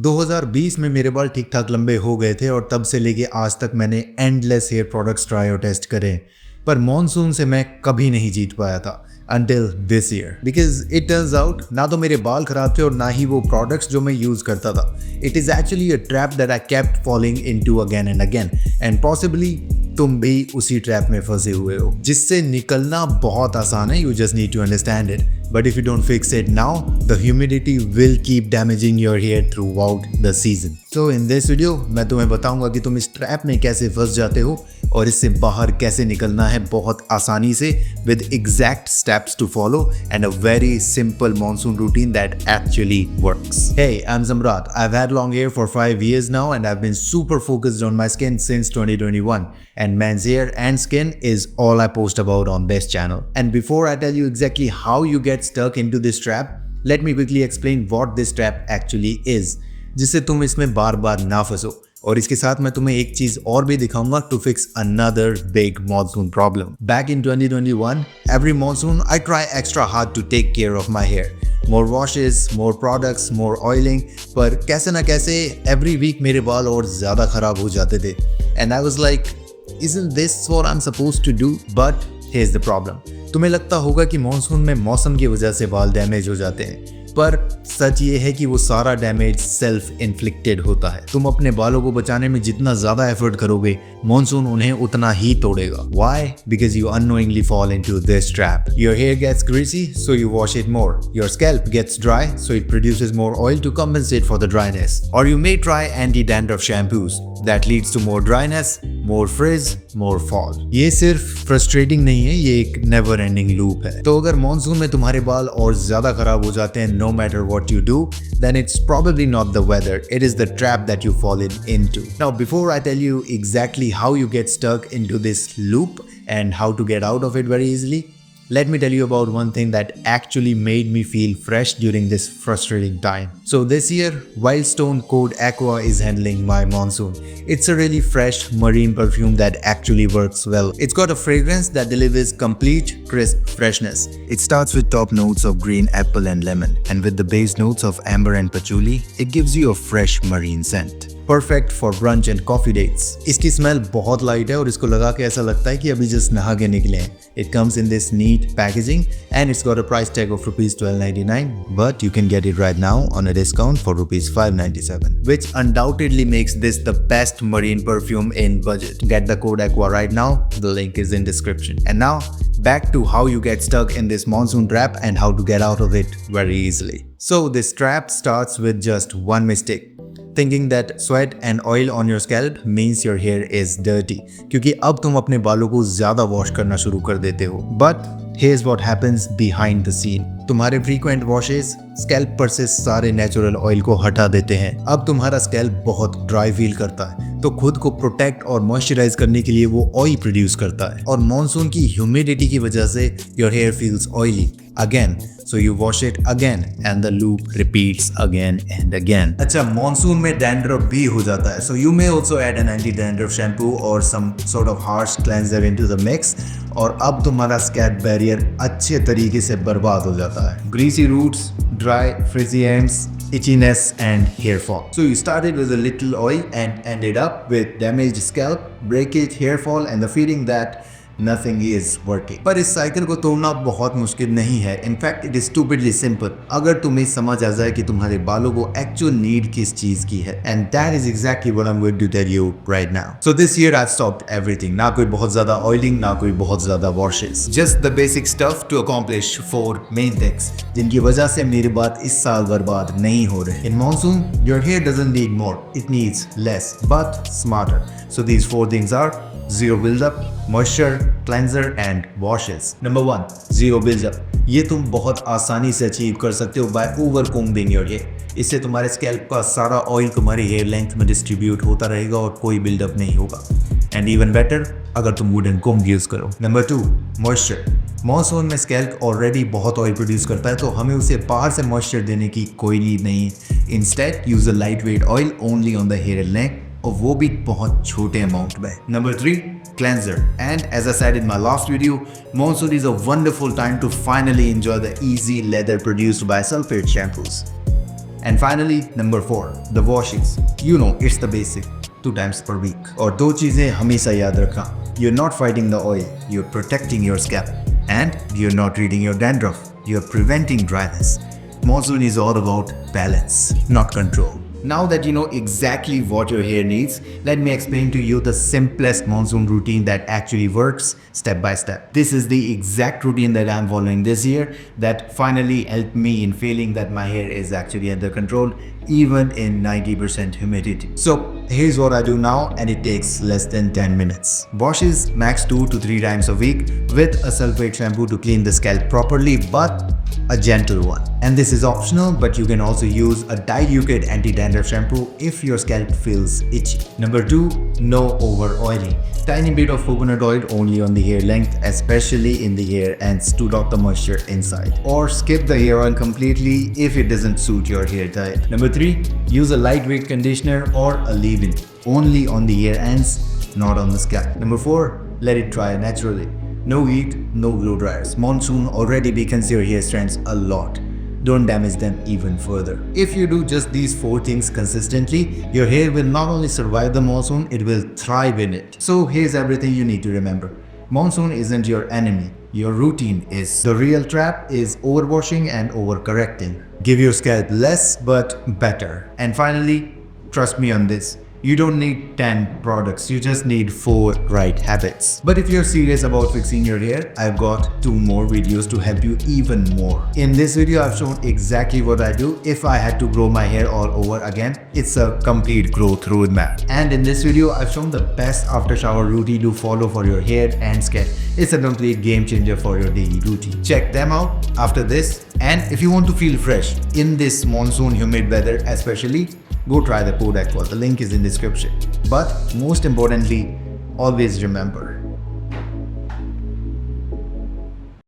2020 में मेरे बाल ठीक ठाक लंबे हो गए थे और तब से लेके आज तक मैंने एंडलेस हेयर प्रोडक्ट्स ट्राई और टेस्ट करे, पर मॉनसून से मैं कभी नहीं जीत पाया था until this year because it turns out ना तो मेरे बाल खराब थे और ना ही वो प्रोडक्ट्स जो मैं यूज करता था. It is actually a trap that I kept falling into again and again and possibly तुम भी उसी ट्रैप में फंसे हुए हो जिससे निकलना बहुत आसान है. You just need to understand it. But if you don't fix it now, the humidity will keep damaging your hair throughout the season. So in this video मैं तुम्हें बताऊंगा कि तुम इस ट्रैप में कैसे फंस जाते हो और इससे बाहर कैसे निकलना है बहुत आसानी से with exact steps to follow and a very simple monsoon routine that actually works. Hey, I'm Zamrat. I've had long hair for 5 years now and I've been super focused on my skin since 2021. And men's hair and skin is all I post about on this channel. And before I tell you exactly how you get stuck into this trap, let me quickly explain what this trap actually is, जिससे तुम इसमें बार बार ना फंसो. और इसके साथ मैं तुम्हें एक चीज और भी दिखाऊंगा to fix another big monsoon problem. Back in 2021, every monsoon I try extra hard to take care of my hair. More washes, more products, more oiling, पर कैसे ना कैसे every week मेरे बाल और ज्यादा खराब हो जाते थे. And I was like, isn't this what I'm supposed to do? But here's the problem. तुम्हें लगता होगा कि मॉनसून में मौसम की वजह से बाल डैमेज हो जाते हैं, पर सच ये है कि वो सारा डैमेज सेल्फ इन्फ्लिक्टेड होता है. तुम अपने बालों को बचाने में जितना ज्यादा एफर्ट करोगे, मॉनसून उन्हें उतना ही तोड़ेगा. Why? Because you unknowingly fall into this trap. Your hair gets greasy, so you wash it more. Your scalp gets dry, so it produces more oil to compensate for the dryness. Or you may try anti-dandruff shampoos. That leads to more dryness, more frizz, more fall. ये सिर्फ frustrating नहीं है, ये एक never ending loop है. तो अगर monsoon में तुम्हारे बाल और ज्यादा खराब हो जाते हैं no matter what you do, then it's probably not the weather, it is the trap that you fall into. Now before I tell you exactly how you get stuck into this loop and how to get out of it very easily, let me tell you about one thing that actually made me feel fresh during this frustrating time. So this year, Wild Stone Code Aqua is handling my monsoon. It's a really fresh marine perfume that actually works well. It's got a fragrance that delivers complete, crisp freshness. It starts with top notes of green apple and lemon, and with the base notes of amber and patchouli, it gives you a fresh marine scent. Perfect for brunch and coffee dates. इसकी smell बहुत light है और इसको लगा के ऐसा लगता है कि अभी जस्ट नहा के निकले हैं. It comes in this neat packaging and it's got a price tag of ₹12.99, but you can get it right now on a discount for ₹5.97, which undoubtedly makes this the best marine perfume in budget. Get the code Aqua right now. The link is in description. And now back to how you get stuck in this monsoon trap and how to get out of it very easily. So this trap starts with just one mistake. Thinking that sweat and oil on your scalp means your hair is dirty, क्योंकि अब तुम अपने बालों को ज्यादा wash करना शुरू कर देते हो. But here's what happens behind the scene. तुम्हारे frequent washes स्कैल्प पर से सारे नेचुरल ऑयल को हटा देते हैं. अब तुम्हारा स्कैल्प बहुत ड्राई फील करता है, तो खुद को प्रोटेक्ट और मॉइस्चराइज करने के लिए वो ऑयल प्रोड्यूस करता है. और मॉनसून की ह्यूमिडिटी की वजह से your hair feels oily again, so you wash it again and the loop repeats again and again. अच्छा, मॉनसून में डैंड्रफ भी हो जाता है, so you may also add an anti-dandruff shampoo or some sort of harsh cleanser into the mix, और अब तुम्हारा scalp barrier अच्छे तरीके से बर्बाद हो जाता है. Greasy roots, dry, frizzy ends, itchiness and hair fall. So you started with a little oil and ended up with damaged scalp, breakage, hair fall and the feeling that nothing is working. पर इस cycle को तोड़ना बहुत मुश्किल नहीं है. In fact, it is stupidly simple. अगर तुम्हें समझ आ जाए कि तुम्हारे बालों को actual need किस चीज की है. And that is exactly what I'm going to tell you right now. So this year I've stopped everything. ना कोई बहुत ज्यादा oiling, ना कोई बहुत ज्यादा washes. Just the basic stuff to accomplish 4 main things, जिनकी वजह से मेरे बाल इस साल बर्बाद नहीं हो रहे. In monsoon, your hair doesn't need more. It needs less, but smarter. So these 4 things are zero buildup, moisture, cleanser and washes. Number 1, zero buildup. ये तुम बहुत आसानी से अचीव कर सकते हो by over combing your hair. इससे तुम्हारे स्कैल्प का सारा ऑयल तुम्हारे हेयर लेंथ में डिस्ट्रीब्यूट होता रहेगा और कोई बिल्डअप नहीं होगा. एंड इवन बेटर अगर तुम वुडन कोम्ब यूज करो. Number 2, moisture. मॉनसून में स्कैल्प ऑलरेडी बहुत ऑयल प्रोड्यूस करता है, तो हमें उसे बाहर से मॉइस्चर देने की कोई नीड नहीं. Instead use a light weight oil only on the hair neck, और वो भी बहुत छोटे अमाउंट में. Number 3, cleanser. And as I said in my last video, monsoon is a wonderful time to finally enjoy the easy leather produced by sulfate shampoos. And finally, number 4, the washings. You know, it's the basic, 2 times per week. और 2 चीजें हमेशा याद रखना. You're not fighting the oil, you're protecting your scalp. And you're not treating your dandruff, you're preventing dryness. Monsoon is all about balance, not control. Now that you know exactly what your hair needs, let me explain to you the simplest monsoon routine that actually works step by step. This is the exact routine that I'm following this year that finally helped me in feeling that my hair is actually under control even in 90% humidity. So here's what I do now, and it takes less than 10 minutes. Washes max 2 to 3 times a week with a sulfate shampoo to clean the scalp properly, but a gentle one. And this is optional, but you can also use a diluted anti-dandruff shampoo if your scalp feels itchy. Number 2, no over oiling. Tiny bit of coconut oil only on the hair length, especially in the hair ends to lock the moisture inside. Or skip the hair oil completely if it doesn't suit your hair type. Number 3, use a lightweight conditioner or a leave-in only on the hair ends, not on the scalp. Number 4, let it dry naturally. No heat, no blow dryers. Monsoon already weakens your hair strands a lot. Don't damage them even further. If you do just these 4 things consistently, your hair will not only survive the monsoon, it will thrive in it. So here's everything you need to remember. Monsoon isn't your enemy. Your routine is. The real trap is overwashing and overcorrecting. Give your scalp less but better. And finally, trust me on this. You don't need 10 products, you just need 4 right habits. But if you're serious about fixing your hair, I've got 2 more videos to help you even more. In this video, I've shown exactly what I do if I had to grow my hair all over again. It's a complete growth roadmap. And in this video, I've shown the best after shower routine to follow for your hair and scalp. It's a complete game changer for your daily routine. Check them out after this. And if you want to feel fresh in this monsoon humid weather especially, go try the Code Aqua. The link is in the description. But most importantly, always remember,